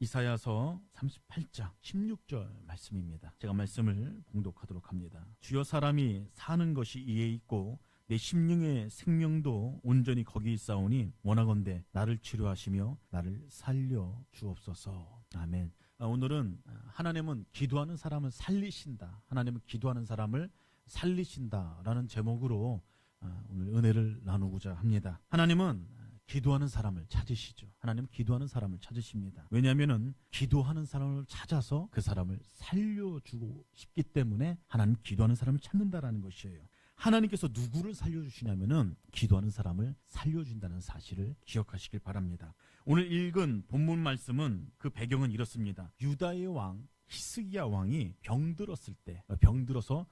이사야서 38장 16절 말씀입니다. 제가 말씀을 봉독하도록 합니다. 주여, 사람이 사는 것이 이에 있고 내 심령의 생명도 온전히 거기 있사오니 원하건대 나를 치료하시며 나를 살려 주옵소서. 아멘. 오늘은 하나님은 기도하는 사람을 살리신다, 하나님은 기도하는 사람을 살리신다라는 제목으로 오늘 은혜를 나누고자 합니다. 하나님은 기도하는 사람을 찾으시죠. 하나님은 기도하는 사람을 찾으십니다. 왜냐하면 기도하는 사람을 찾아서 그 사람을 살려주고 싶기 때문에 하나님 기도하는 사람을 찾는다라는 것이에요. 하나님께서 누구를 살려주시냐면은 기도하는 사람을 살려준다는 사실을 기억하시길 바랍니다. 오늘 읽은 본문 말씀은 그 배경은 이렇습니다. 유다의 왕 히스기야 왕이 병들었을 때, 병들어서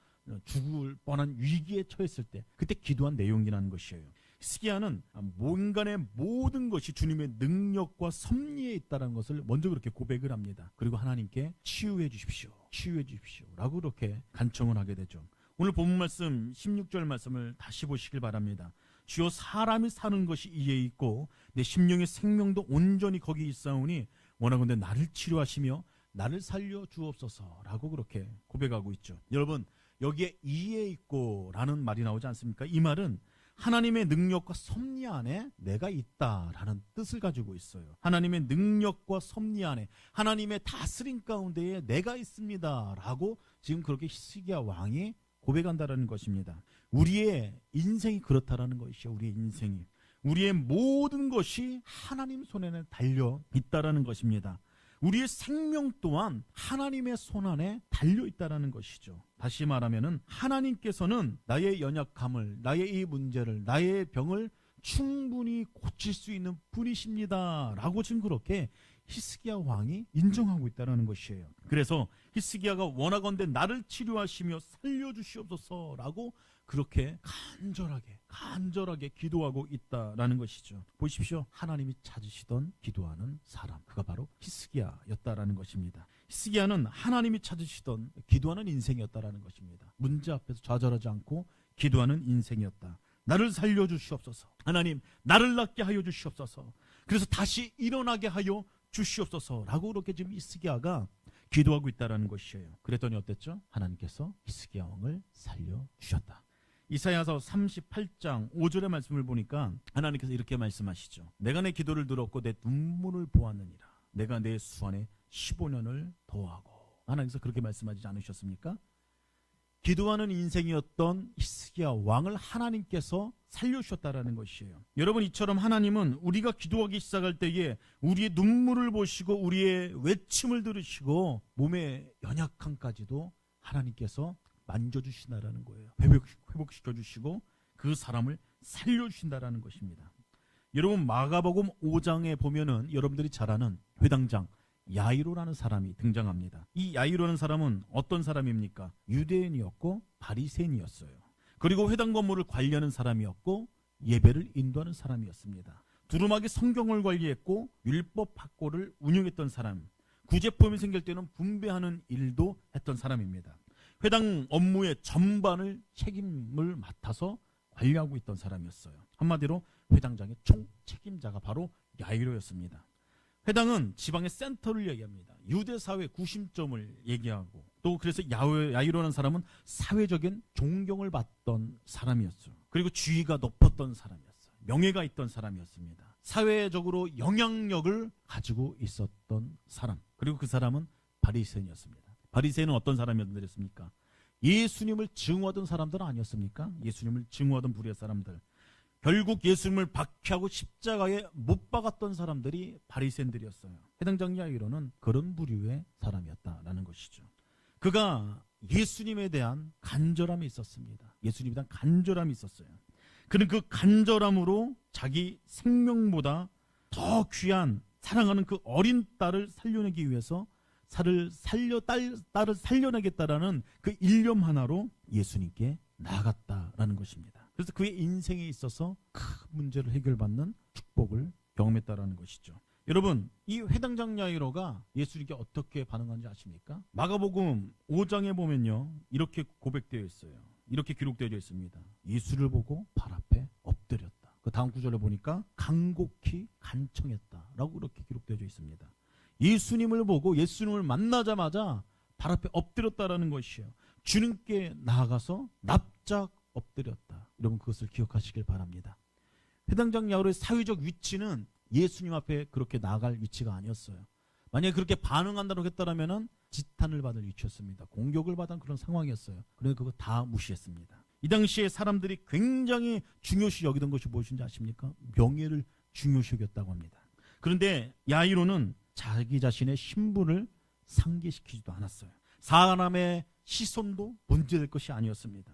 죽을 뻔한 위기에 처했을 때 그때 기도한 내용이라는 것이에요. 히스기야는 인간의 모든 것이 주님의 능력과 섭리에 있다는 것을 먼저 그렇게 고백을 합니다. 그리고 하나님께 치유해 주십시오, 치유해 주십시오 라고 그렇게 간청을 하게 되죠. 오늘 본문 말씀 16절 말씀을 다시 보시길 바랍니다. 주여, 사람이 사는 것이 이에 있고 내 심령의 생명도 온전히 거기 있사오니 원하건대 나를 치료하시며 나를 살려 주옵소서 라고 그렇게 고백하고 있죠. 여러분, 여기에 이에 있고 라는 말이 나오지 않습니까? 이 말은 하나님의 능력과 섭리 안에 내가 있다라는 뜻을 가지고 있어요. 하나님의 능력과 섭리 안에, 하나님의 다스림 가운데에 내가 있습니다 라고 지금 그렇게 히스기야 왕이 고백한다라는 것입니다. 우리의 인생이 그렇다라는 것이죠. 우리의 인생이, 우리의 모든 것이 하나님 손에 달려 있다라는 것입니다. 우리의 생명 또한 하나님의 손 안에 달려 있다라는 것이죠. 다시 말하면은 하나님께서는 나의 연약함을, 나의 이 문제를, 나의 병을 충분히 고칠 수 있는 분이십니다 라고 지금 그렇게 히스기야 왕이 인정하고 있다는 것이에요. 그래서 히스기야가 원하건대 나를 치료하시며 살려주시옵소서 라고 그렇게 간절하게 기도하고 있다라는 것이죠. 보십시오. 하나님이 찾으시던 기도하는 사람, 그가 바로 히스기야였다라는 것입니다. 히스기야는 하나님이 찾으시던 기도하는 인생이었다라는 것입니다. 문제 앞에서 좌절하지 않고 기도하는 인생이었다. 나를 살려주시옵소서. 하나님, 나를 낫게 하여 주시옵소서. 그래서 다시 일어나게 하여 주시옵소서 라고 그렇게 지금 히스기야가 기도하고 있다는 것이에요. 그랬더니 어땠죠? 하나님께서 히스기야 왕을 살려주셨다. 이사야서 38장 5절의 말씀을 보니까 하나님께서 이렇게 말씀하시죠. 내가 내 기도를 들었고 내 눈물을 보았느니라. 내가 내 수완에 15년을 더하고. 하나님께서 그렇게 말씀하지 않으셨습니까? 기도하는 인생이었던 히스기야 왕을 하나님께서 살려주셨다라는 것이에요. 여러분, 이처럼 하나님은 우리가 기도하기 시작할 때에 우리의 눈물을 보시고 우리의 외침을 들으시고 몸의 연약함까지도 하나님께서 만져주신다라는 거예요. 회복시켜주시고 그 사람을 살려주신다라는 것입니다. 여러분, 마가복음 5장에 보면은 여러분들이 잘 아는 회당장 야이로라는 사람이 등장합니다. 이 야이로라는 사람은 어떤 사람입니까? 유대인이었고 바리새인이었어요. 그리고 회당 건물을 관리하는 사람이었고 예배를 인도하는 사람이었습니다. 두루마기 성경을 관리했고 율법 학교를 운영했던 사람, 구제품이 생길 때는 분배하는 일도 했던 사람입니다. 회당 업무의 전반을 책임을 맡아서 관리하고 있던 사람이었어요. 한마디로 회당장의 총책임자가 바로 야이로였습니다. 회당은 지방의 센터를 얘기합니다. 유대사회 구심점을 얘기하고, 또 그래서 야이로라는 사람은 사회적인 존경을 받던 사람이었죠. 그리고 지위가 높았던 사람이었어요. 명예가 있던 사람이었습니다. 사회적으로 영향력을 가지고 있었던 사람, 그리고 그 사람은 바리새인이었습니다. 바리새인은 어떤 사람이었습니까? 예수님을 증오하던 사람들은 아니었습니까? 예수님을 증오하던 부류의 사람들, 결국 예수님을 박해하고 십자가에 못 박았던 사람들이 바리새인들이었어요. 회당장 야이로는 그런 부류의 사람이었다라는 것이죠. 그가 예수님에 대한 간절함이 있었습니다. 예수님에 대한 간절함이 있었어요. 그는 그 간절함으로 자기 생명보다 더 귀한 사랑하는 그 어린 딸을 살려내기 위해서 딸을 살려내겠다라는 그 일념 하나로 예수님께 나아갔다라는 것입니다. 그래서 그의 인생에 있어서 큰 문제를 해결받는 축복을 경험했다라는 것이죠. 여러분, 이 회당장 야이로가 예수님께 어떻게 반응한지 아십니까? 마가복음 5장에 보면요, 이렇게 고백되어 있어요. 이렇게 기록되어 있습니다. 예수를 보고 발 앞에 엎드렸다. 그 다음 구절에 보니까 간곡히 간청했다라고 그렇게 기록되어 있습니다. 예수님을 보고 예수님을 만나자마자 발 앞에 엎드렸다라는 것이에요. 주님께 나아가서 납작 엎드렸다. 여러분 그것을 기억하시길 바랍니다. 회당장 야울의 사회적 위치는 예수님 앞에 그렇게 나아갈 위치가 아니었어요. 만약에 그렇게 반응한다고 했다면 지탄을 받을 위치였습니다. 공격을 받은 그런 상황이었어요. 그런데 그거 다 무시했습니다. 이 당시에 사람들이 굉장히 중요시 여기던 것이 무엇인지 아십니까? 명예를 중요시 여겼다고 합니다. 그런데 야이로는 자기 자신의 신분을 상기시키지도 않았어요. 사람의 시선도 문제될 것이 아니었습니다.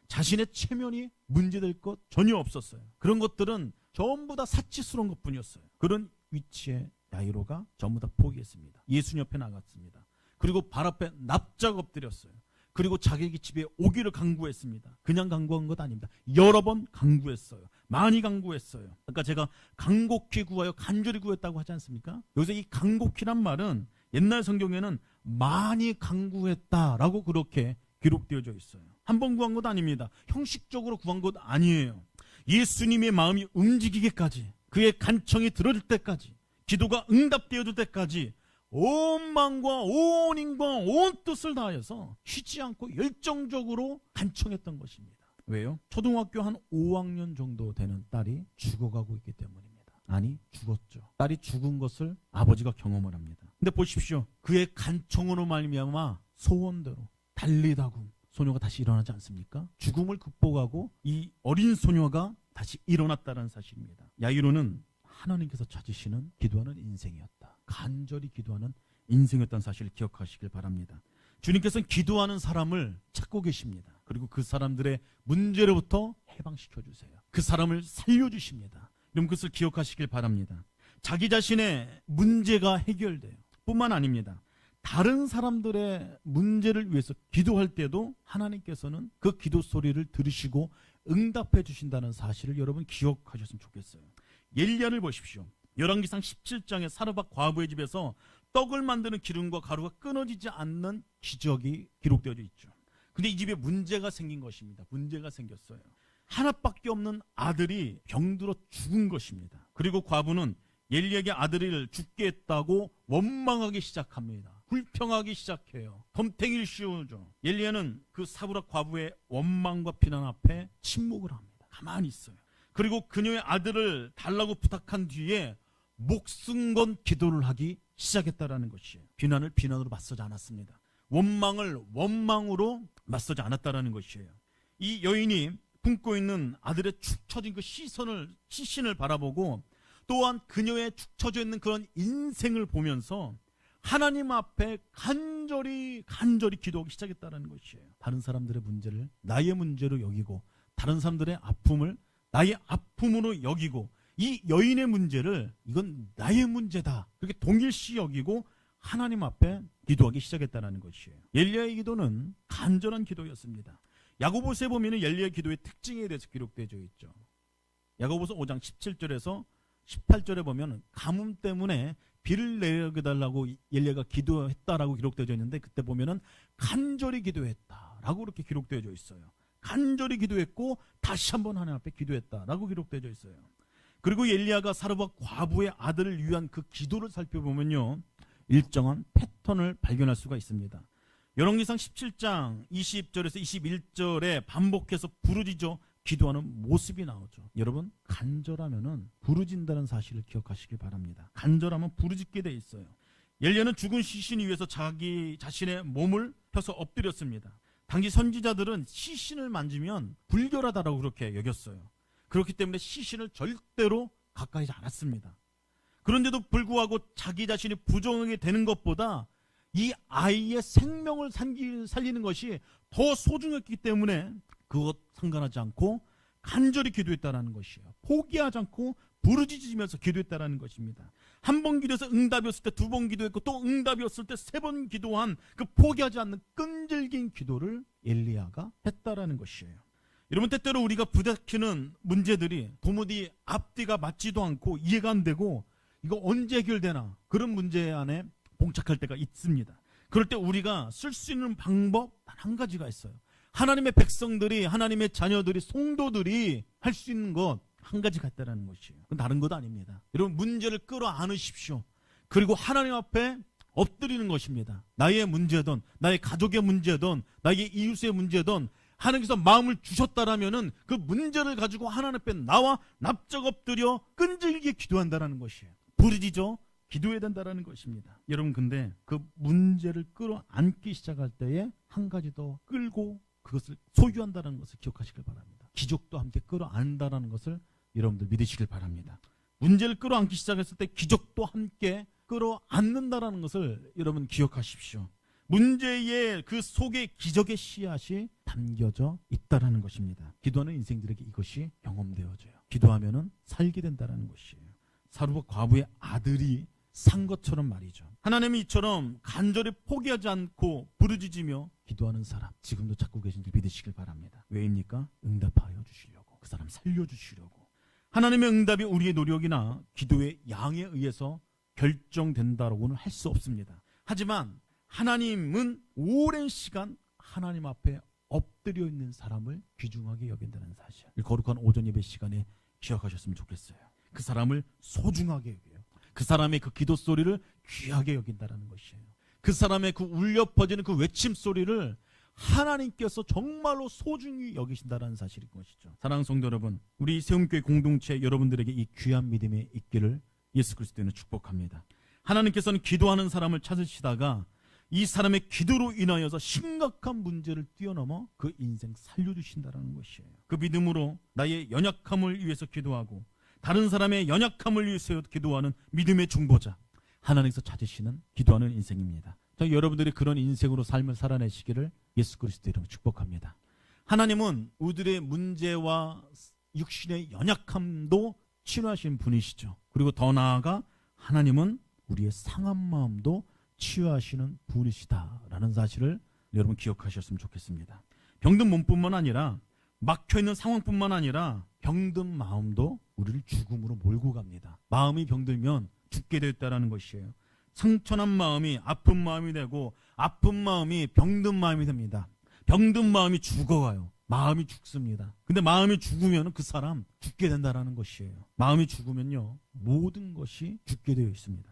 자신의 체면이 문제될 것 전혀 없었어요. 그런 것들은 전부 다 사치스러운 것뿐이었어요. 그런 위치에 야이로가 전부 다 포기했습니다. 예수님 옆에 나갔습니다. 그리고 발 앞에 납작 엎드렸어요. 그리고 자기 집에 오기를 강구했습니다. 그냥 강구한 것 아닙니다. 여러 번 강구했어요. 많이 강구했어요. 아까 제가 간곡히 구하여 간절히 구했다고 하지 않습니까? 여기서 이 간곡히란 말은 옛날 성경에는 많이 간구했다라고 그렇게 기록되어져 있어요. 한 번 구한 것 아닙니다. 형식적으로 구한 것 아니에요. 예수님의 마음이 움직이기까지, 그의 간청이 들어질 때까지, 기도가 응답되어질 때까지 온 마음과 온 힘과 온 뜻을 다해서 쉬지 않고 열정적으로 간청했던 것입니다. 왜요? 초등학교 한 5학년 정도 되는 딸이 죽어가고 있기 때문입니다. 아니, 죽었죠. 딸이 죽은 것을 아버지가 경험을 합니다. 근데 보십시오. 그의 간청으로 말미암아 소원대로 달리다고 소녀가 다시 일어나지 않습니까? 죽음을 극복하고 이 어린 소녀가 다시 일어났다는 사실입니다. 야이로는 하나님께서 찾으시는 기도하는 인생이었다. 간절히 기도하는 인생이었다는 사실을 기억하시길 바랍니다. 주님께서는 기도하는 사람을 찾고 계십니다. 그리고 그 사람들의 문제로부터 해방시켜 주세요. 그 사람을 살려주십니다. 여러분 그것을 기억하시길 바랍니다. 자기 자신의 문제가 해결돼요. 뿐만 아닙니다. 다른 사람들의 문제를 위해서 기도할 때도 하나님께서는 그 기도 소리를 들으시고 응답해 주신다는 사실을 여러분 기억하셨으면 좋겠어요. 엘리야를 보십시오. 열왕기상 17장에 사르밧 과부의 집에서 떡을 만드는 기름과 가루가 끊어지지 않는 기적이 기록되어 있죠. 근데 이 집에 문제가 생긴 것입니다. 문제가 생겼어요. 하나밖에 없는 아들이 병들어 죽은 것입니다. 그리고 과부는 엘리야에게 아들을 죽게 했다고 원망하기 시작합니다. 불평하기 시작해요. 덤탱이를 씌우죠. 엘리야는 그 사르밧 과부의 원망과 비난 앞에 침묵을 합니다. 가만히 있어요. 그리고 그녀의 아들을 달라고 부탁한 뒤에 목숨 건 기도를 하기 시작했다라는 것이에요. 비난을 비난으로 맞서지 않았습니다. 원망을 원망으로 맞서지 않았다라는 것이에요. 이 여인이 품고 있는 아들의 축 처진 그 시신을 바라보고 또한 그녀의 축 처져 있는 그런 인생을 보면서 하나님 앞에 간절히 기도하기 시작했다는 것이에요. 다른 사람들의 문제를 나의 문제로 여기고 다른 사람들의 아픔을 나의 아픔으로 여기고 이 여인의 문제를 이건 나의 문제다 그렇게 동일시 여기고 하나님 앞에 기도하기 시작했다는 것이에요. 엘리야의 기도는 간절한 기도였습니다. 야고보서에 보면 엘리야의 기도의 특징에 대해서 기록되어 있죠. 야고보서 5장 17절에서 18절에 보면 가뭄 때문에 비를 내려달라고 엘리야가 기도했다라고 기록되어 있는데 그때 보면은 간절히 기도했다라고 그렇게 기록되어 있어요. 간절히 기도했고 다시 한번 하나님 앞에 기도했다라고 기록되어 있어요. 그리고 엘리야가 사르밧 과부의 아들을 위한 그 기도를 살펴보면요. 일정한 패턴을 발견할 수가 있습니다. 열왕기상 17장 20절에서 21절에 반복해서 부르짖어 기도하는 모습이 나오죠. 여러분 간절하면은 부르짖는다는 사실을 기억하시길 바랍니다. 간절하면 부르짖게 돼 있어요. 엘리야는 죽은 시신을 위해서 자기 자신의 몸을 펴서 엎드렸습니다. 당시 선지자들은 시신을 만지면 불결하다라고 그렇게 여겼어요. 그렇기 때문에 시신을 절대로 가까이 하지 않았습니다. 그런데도 불구하고 자기 자신이 부정하게 되는 것보다 이 아이의 생명을 살리는 것이 더 소중했기 때문에 그것 상관하지 않고 간절히 기도했다는 것이에요. 포기하지 않고 부르짖으면서 기도했다는 것입니다. 한 번 기도해서 응답이 없을 때 두 번 기도했고 또 응답이 없을 때 세 번 기도한 그 포기하지 않는 끈질긴 기도를 엘리야가 했다라는 것이에요. 여러분 때때로 우리가 부닥치는 문제들이 도무지 앞뒤가 맞지도 않고 이해가 안 되고 이거 언제 해결되나 그런 문제 안에 봉착할 때가 있습니다. 그럴 때 우리가 쓸 수 있는 방법 단 한 가지가 있어요. 하나님의 백성들이 하나님의 자녀들이 성도들이 할 수 있는 것 한 가지가 있다는 것이에요. 그건 다른 것도 아닙니다. 여러분 문제를 끌어안으십시오. 그리고 하나님 앞에 엎드리는 것입니다. 나의 문제든 나의 가족의 문제든 나의 이웃의 문제든 하나님께서 마음을 주셨다라면은 그 문제를 가지고 하나님 앞에 나와 납작 엎드려 끈질기게 기도한다라는 것이에요. 부르짖어 기도해야 된다라는 것입니다. 여러분, 근데 그 문제를 끌어안기 시작할 때에 한 가지 더 끌고 그것을 소유한다는 것을 기억하시길 바랍니다. 기적도 함께 끌어안다라는 것을 여러분들 믿으시길 바랍니다. 문제를 끌어안기 시작했을 때 기적도 함께 끌어안는다라는 것을 여러분 기억하십시오. 문제의 그 속에 기적의 씨앗이 담겨져 있다라는 것입니다. 기도하는 인생들에게 이것이 경험되어져요. 기도하면은 살게 된다라는 것이에요. 사르밧 과부의 아들이 산 것처럼 말이죠. 하나님이 이처럼 간절히 포기하지 않고 부르짖으며 기도하는 사람 지금도 찾고 계신 줄 믿으시길 바랍니다. 왜입니까? 응답하여 주시려고, 그 사람 살려주시려고. 하나님의 응답이 우리의 노력이나 기도의 양에 의해서 결정된다라고는 할 수 없습니다. 하지만 하나님은 오랜 시간 하나님 앞에 엎드려 있는 사람을 귀중하게 여긴다는 사실, 거룩한 오전 예배 시간에 기억하셨으면 좋겠어요. 그 사람을 소중하게 여겨요. 그 사람의 그 기도 소리를 귀하게 여긴다는 것이에요. 그 사람의 그 울려 퍼지는 그 외침 소리를 하나님께서 정말로 소중히 여기신다는 사실인 것이죠. 사랑하는 성도 여러분, 우리 세움교회 공동체 여러분들에게 이 귀한 믿음이 있기를 예수 그리스도는 축복합니다. 하나님께서는 기도하는 사람을 찾으시다가 이 사람의 기도로 인하여서 심각한 문제를 뛰어넘어 그 인생 살려주신다는 것이에요. 그 믿음으로 나의 연약함을 위해서 기도하고 다른 사람의 연약함을 위해서 기도하는 믿음의 중보자, 하나님께서 찾으시는 기도하는 인생입니다. 여러분들이 그런 인생으로 삶을 살아내시기를 예수 그리스도 이름으로 축복합니다. 하나님은 우리들의 문제와 육신의 연약함도 치유하시는 분이시죠. 그리고 더 나아가 하나님은 우리의 상한 마음도 치유하시는 분이시다라는 사실을 여러분 기억하셨으면 좋겠습니다. 병든 몸뿐만 아니라 막혀있는 상황뿐만 아니라 병든 마음도 우리를 죽음으로 몰고 갑니다. 마음이 병들면 죽게 되었다는 것이에요. 상처난 마음이 아픈 마음이 되고 아픈 마음이 병든 마음이 됩니다. 병든 마음이 죽어가요. 마음이 죽습니다. 근데 마음이 죽으면 그 사람 죽게 된다는 것이에요. 마음이 죽으면요 모든 것이 죽게 되어 있습니다.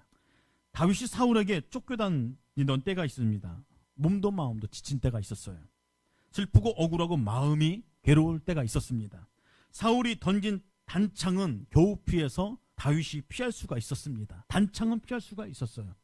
다윗이 사울에게 쫓겨다니던 때가 있습니다. 몸도 마음도 지친 때가 있었어요. 슬프고 억울하고 마음이 괴로울 때가 있었습니다. 사울이 던진 단창은 겨우 피해서 다윗이 피할 수가 있었습니다. 단창은 피할 수가 있었어요.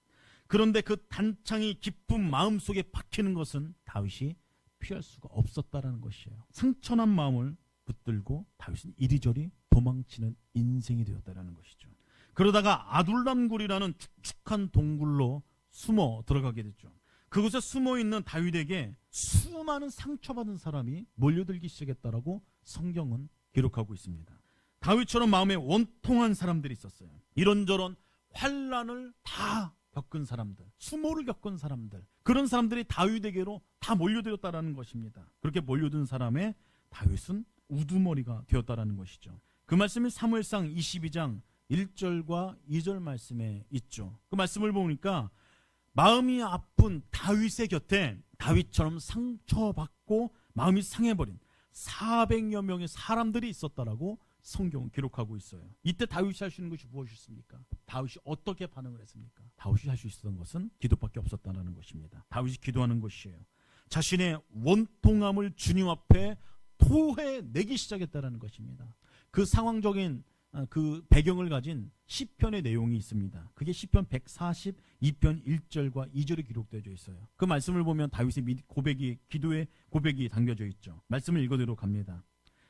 그런데 그 단창이 깊은 마음속에 박히는 것은 다윗이 피할 수가 없었다는 것이에요. 상처난 마음을 붙들고 다윗은 이리저리 도망치는 인생이 되었다는 것이죠. 그러다가 아둘람굴이라는 축축한 동굴로 숨어 들어가게 됐죠. 그곳에 숨어있는 다윗에게 수많은 상처받은 사람이 몰려들기 시작했다라고 성경은 기록하고 있습니다. 다윗처럼 마음에 원통한 사람들이 있었어요. 이런저런 환난을 다 겪은 사람들, 수모를 겪은 사람들, 그런 사람들이 다윗에게로 다 몰려들었다라는 것입니다. 그렇게 몰려든 사람의 다윗은 우두머리가 되었다라는 것이죠. 그 말씀이 사무엘상 22장 1절과 2절 말씀에 있죠. 그 말씀을 보니까 마음이 아픈 다윗의 곁에 다윗처럼 상처받고 마음이 상해버린 400여 명의 사람들이 있었다라고 성경은 기록하고 있어요. 이때 다윗이 할 수 있는 것이 무엇이었습니까? 다윗이 어떻게 반응을 했습니까? 다윗이 할 수 있었던 것은 기도밖에 없었다는 것입니다. 다윗이 기도하는 것이에요. 자신의 원통함을 주님 앞에 토해내기 시작했다는 것입니다. 그 상황적인 그 배경을 가진 시편의 내용이 있습니다. 그게 시편 142편 1절과 2절에 기록되어 있어요. 그 말씀을 보면 다윗의 고백이, 기도의 고백이 담겨져 있죠. 말씀을 읽어드리도록 합니다.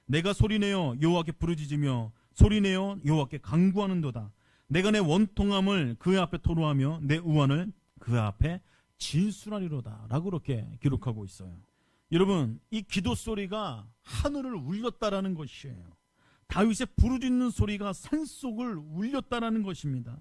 내가 소리내어 여호와께 부르짖으며 소리내어 여호와께 간구하는도다. 내가 내 원통함을 그 앞에 토로하며 내 우환을 그 앞에 진술하리로다 라고 그렇게 기록하고 있어요. 여러분, 이 기도 소리가 하늘을 울렸다라는 것이에요. 다윗의 부르짖는 소리가 산속을 울렸다라는 것입니다.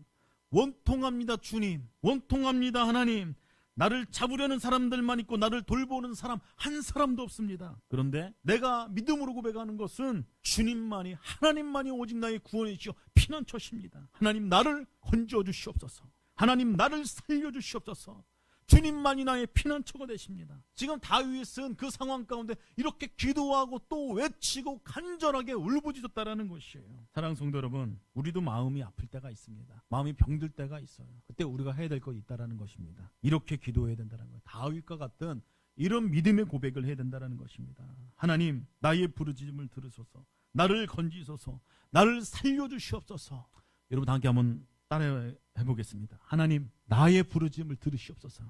원통합니다 주님, 원통합니다 하나님. 나를 잡으려는 사람들만 있고 나를 돌보는 사람 한 사람도 없습니다. 그런데 내가 믿음으로 고백하는 것은 주님만이, 하나님만이 오직 나의 구원이시여 피난처십니다. 하나님 나를 건져 주시옵소서. 하나님 나를 살려 주시옵소서. 주님만이 나의 피난처가 되십니다. 지금 다윗은 그 상황 가운데 이렇게 기도하고 또 외치고 간절하게 울부짖었다라는 것이에요. 사랑하는 성도 여러분, 우리도 마음이 아플 때가 있습니다. 마음이 병들 때가 있어요. 그때 우리가 해야 될 거 있다라는 것입니다. 이렇게 기도해야 된다는 거예요. 다윗과 같은 이런 믿음의 고백을 해야 된다는 것입니다. 하나님, 나의 부르짖음을 들으소서, 나를 건지소서, 나를 살려주시옵소서. 여러분 함께 한번 따라해 보겠습니다. 하나님, 나의 부르짖음을 들으시옵소서,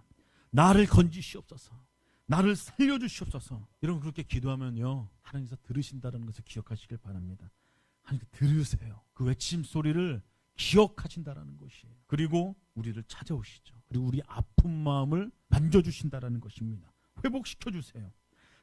나를 건지시옵소서, 나를 살려주시옵소서. 여러분 그렇게 기도하면요, 하나님께서 들으신다는 것을 기억하시길 바랍니다. 하나님께 들으세요. 그 외침 소리를 기억하신다는 것이에요. 그리고 우리를 찾아오시죠. 그리고 우리 아픈 마음을 만져주신다는 것입니다. 회복시켜주세요.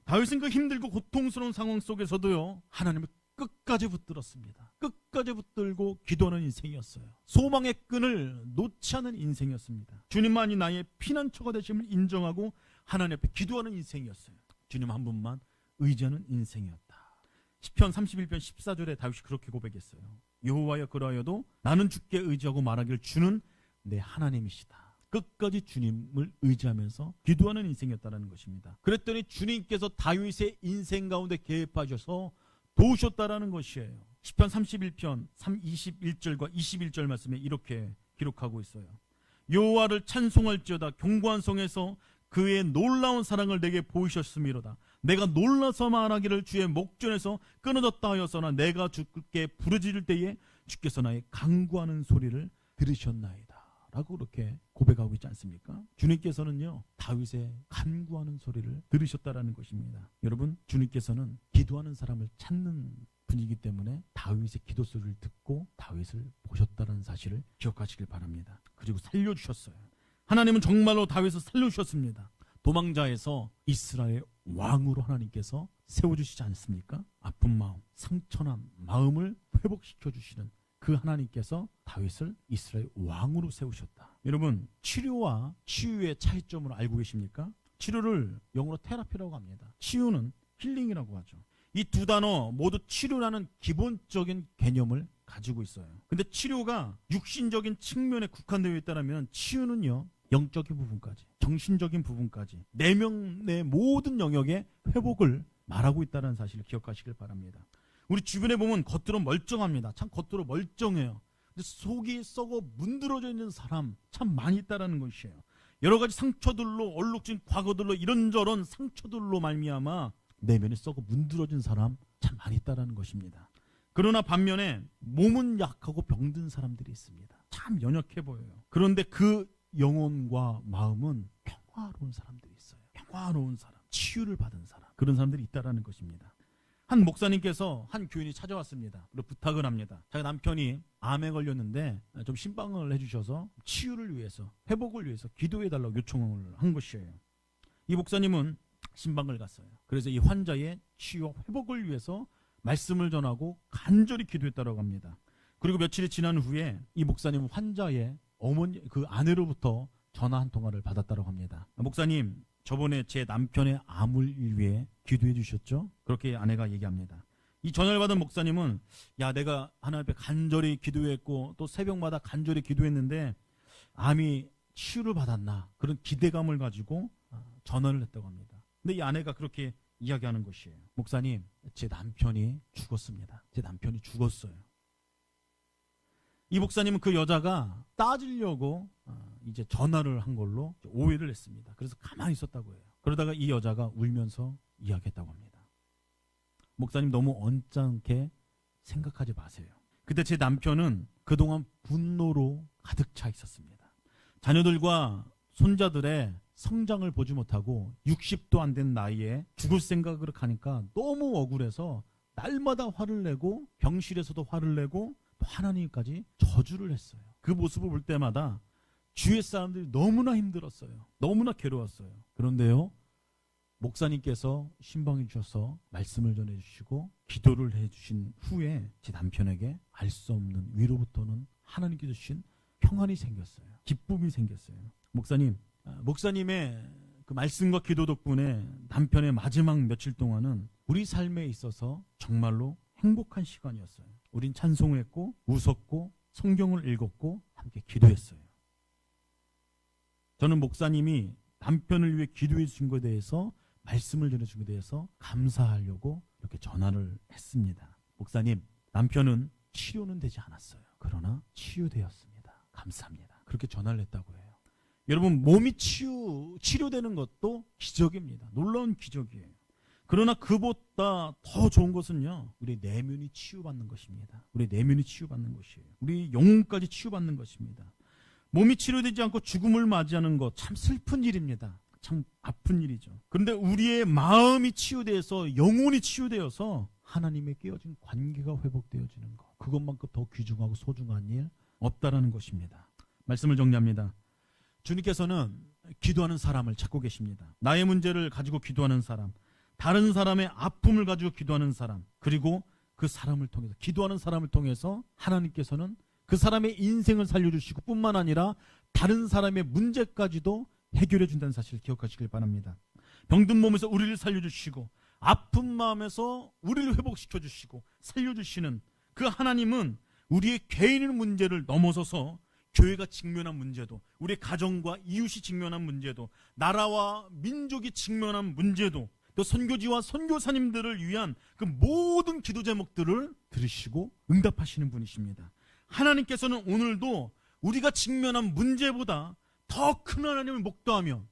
다윗은 그 힘들고 고통스러운 상황 속에서도요, 하나님을 끝까지 붙들었습니다. 끝까지 붙들고 기도하는 인생이었어요. 소망의 끈을 놓지 않은 인생이었습니다. 주님만이 나의 피난처가 되심을 인정하고 하나님 앞에 기도하는 인생이었어요. 주님 한 분만 의지하는 인생이었다. 시편 31편 14절에 다윗이 그렇게 고백했어요. 여호와여, 그러하여도 나는 주께 의지하고 말하기를 주는 내 하나님이시다. 끝까지 주님을 의지하면서 기도하는 인생이었다는 것입니다. 그랬더니 주님께서 다윗의 인생 가운데 개입하셔서 도우셨다라는 것이에요. 시편 31편 21절과 21절 말씀에 이렇게 기록하고 있어요. 여호와를 찬송할지어다. 견고한 성에서 그의 놀라운 사랑을 내게 보이셨음이로다. 내가 놀라서 말하기를 주의 목전에서 끊어졌다 하였으나 내가 주께 부르짖을 때에 주께서 나의 간구하는 소리를 들으셨나이다 라고 그렇게 고백하고 있지 않습니까? 주님께서는요, 다윗의 간구하는 소리를 들으셨다라는 것입니다. 여러분, 주님께서는 기도하는 사람을 찾는 분이기 때문에 다윗의 기도 소리를 듣고 다윗을 보셨다는 사실을 기억하시길 바랍니다. 그리고 살려주셨어요. 하나님은 정말로 다윗을 살려주셨습니다. 도망자에서 이스라엘 왕으로 하나님께서 세워주시지 않습니까? 아픈 마음, 상처난 마음을 회복시켜주시는 그 하나님께서 다윗을 이스라엘 왕으로 세우셨다. 여러분, 치료와 치유의 차이점을 알고 계십니까? 치료를 영어로 테라피라고 합니다. 치유는 힐링이라고 하죠. 이 두 단어 모두 치료라는 기본적인 개념을 가지고 있어요. 근데 치료가 육신적인 측면에 국한되어 있다면 치유는요, 영적인 부분까지, 정신적인 부분까지, 내면의 모든 영역의 회복을 말하고 있다는 사실을 기억하시길 바랍니다. 우리 주변에 보면 겉으로 멀쩡합니다. 참 겉으로 멀쩡해요. 근데 속이 썩어 문드러져 있는 사람 참 많이 있다는 것이에요. 여러 가지 상처들로, 얼룩진 과거들로, 이런저런 상처들로 말미암아 내면이 썩어 문드러진 사람 참 많이 있다는 것입니다. 그러나 반면에 몸은 약하고 병든 사람들이 있습니다. 참 연약해 보여요. 그런데 그 영혼과 마음은 평화로운 사람들이 있어요. 평화로운 사람, 치유를 받은 사람, 그런 사람들이 있다는 것입니다. 한 목사님께서 한 교인이 찾아왔습니다. 그리고 부탁을 합니다. 자기 남편이 암에 걸렸는데 좀 신방을 해주셔서 치유를 위해서, 회복을 위해서 기도해달라고 요청을 한 것이에요. 이 목사님은 신방을 갔어요. 그래서 이 환자의 치유와 회복을 위해서 말씀을 전하고 간절히 기도했다고 합니다. 그리고 며칠이 지난 후에 이 목사님은 환자의 어머니, 그 아내로부터 전화 한 통화를 받았다고 합니다. 목사님, 저번에 제 남편의 암을 위해 기도해 주셨죠? 그렇게 아내가 얘기합니다. 이 전화를 받은 목사님은, 야, 내가 하나님 앞에 간절히 기도했고 또 새벽마다 간절히 기도했는데 암이 치유를 받았나, 그런 기대감을 가지고 전화를 했다고 합니다. 근데 이 아내가 그렇게 이야기하는 것이에요. 목사님, 제 남편이 죽었습니다. 제 남편이 죽었어요. 이 목사님은 그 여자가 따지려고 이제 전화를 한 걸로 오해를 했습니다. 그래서 가만히 있었다고 해요. 그러다가 이 여자가 울면서 이야기했다고 합니다. 목사님, 너무 언짢게 생각하지 마세요. 그때 제 남편은 그동안 분노로 가득 차 있었습니다. 자녀들과 손자들의 성장을 보지 못하고 60도 안 된 나이에 죽을 생각을 하니까 너무 억울해서 날마다 화를 내고 병실에서도 화를 내고 또 하나님까지 저주를 했어요. 그 모습을 볼 때마다 주위의 사람들이 너무나 힘들었어요. 너무나 괴로웠어요. 그런데요, 목사님께서 신방해 주셔서 말씀을 전해주시고 기도를 해주신 후에 제 남편에게 알 수 없는 위로부터는 하나님께서 주신 평안이 생겼어요. 기쁨이 생겼어요. 목사님, 목사님의 그 말씀과 기도 덕분에 남편의 마지막 며칠 동안은 우리 삶에 있어서 정말로 행복한 시간이었어요. 우린 찬송했고 웃었고 성경을 읽었고 함께 기도했어요. 저는 목사님이 남편을 위해 기도해 주신 것에 대해서, 말씀을 전해준 것에 대해서 감사하려고 이렇게 전화를 했습니다. 목사님, 남편은 치료는 되지 않았어요. 그러나 치유되었습니다. 감사합니다. 그렇게 전화를 했다고 해요. 여러분, 몸이 치료되는 것도 기적입니다. 놀라운 기적이에요. 그러나 그보다 더 좋은 것은요, 우리 내면이 치유받는 것입니다. 우리 내면이 치유받는 것이에요. 우리 영혼까지 치유받는 것입니다. 몸이 치료되지 않고 죽음을 맞이하는 것, 참 슬픈 일입니다. 참 아픈 일이죠. 그런데 우리의 마음이 치유되어서, 영혼이 치유되어서 하나님의 깨어진 관계가 회복되어지는 것, 그것만큼 더 귀중하고 소중한 일 없다라는 것입니다. 말씀을 정리합니다. 주님께서는 기도하는 사람을 찾고 계십니다. 나의 문제를 가지고 기도하는 사람, 다른 사람의 아픔을 가지고 기도하는 사람, 그리고 그 사람을 통해서, 기도하는 사람을 통해서 하나님께서는 그 사람의 인생을 살려주시고 뿐만 아니라 다른 사람의 문제까지도 해결해 준다는 사실을 기억하시길 바랍니다. 병든 몸에서 우리를 살려주시고 아픈 마음에서 우리를 회복시켜 주시고 살려주시는 그 하나님은 우리의 개인의 문제를 넘어서서 교회가 직면한 문제도, 우리 가정과 이웃이 직면한 문제도, 나라와 민족이 직면한 문제도, 또 선교지와 선교사님들을 위한 그 모든 기도 제목들을 들으시고 응답하시는 분이십니다. 하나님께서는 오늘도 우리가 직면한 문제보다 더 큰 하나님을 목도하며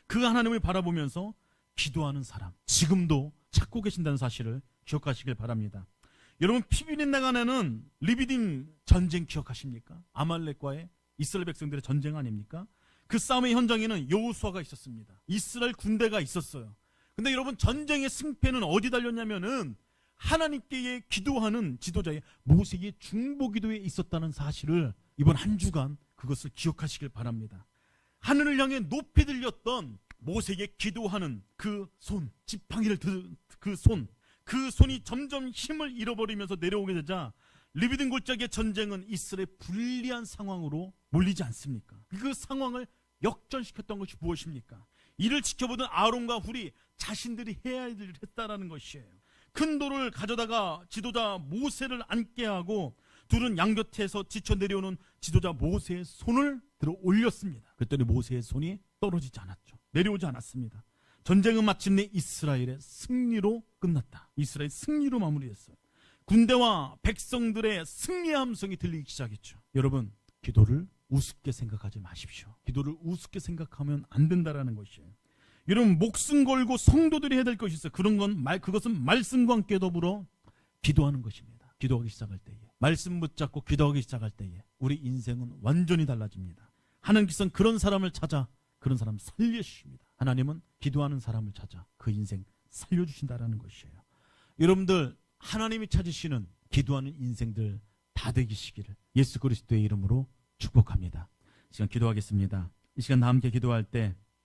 그 하나님을 바라보면서 기도하는 사람, 지금도 찾고 계신다는 사실을 기억하시길 바랍니다. 여러분, 피비린내간에는 리비딤 전쟁 기억하십니까? 아말렉과의 이스라엘 백성들의 전쟁 아닙니까? 그 싸움의 현장에는 여호수아가 있었습니다. 이스라엘 군대가 있었어요. 근데 여러분, 전쟁의 승패는 어디 달렸냐면은 하나님께 기도하는 지도자의 모세의 중보기도에 있었다는 사실을 이번 한 주간 그것을 기억하시길 바랍니다. 하늘을 향해 높이 들렸던 모세에게 기도하는 그 손, 지팡이를 든 그 손이 점점 힘을 잃어버리면서 내려오게 되자 리비딤 골짜기의 전쟁은 이스라엘의 불리한 상황으로 몰리지 않습니까? 그 상황을 역전시켰던 것이 무엇입니까? 이를 지켜보던 아론과 훌이 자신들이 해야 할 일을 했다라는 것이에요. 큰 돌을 가져다가 지도자 모세를 앉게 하고 둘은 양곁에서 지쳐 내려오는 지도자 모세의 손을 들어 올렸습니다. 그랬더니 모세의 손이 떨어지지 않았죠. 내려오지 않았습니다. 전쟁은 마침내 이스라엘의 승리로 끝났다. 이스라엘 승리로 마무리됐어요. 군대와 백성들의 승리의 함성이 들리기 시작했죠. 여러분, 기도를 우습게 생각하지 마십시오. 기도를 우습게 생각하면 안 된다라는 것이에요. 여러분, 목숨 걸고 성도들이 해야 될 것이 있어요. 그것은 말씀과 함께 더불어 기도하는 것입니다. 기도하기 시작할 때에, 말씀 붙잡고 기도하기 시작할 때에 우리 인생은 완전히 달라집니다. 하나님께서는 그런 사람을 찾아 그런 사람 살려주십니다. 하나님은 기도하는 사람을 찾아 그 인생 살려주신다라는 것이에요. 여러분들, 하나님이 찾으시는 기도하는 인생들 다 되시기를 예수 그리스도의 이름으로 축복합니다. 이 시간 기도하겠습니다. 이 시간 다 함께 기도할 때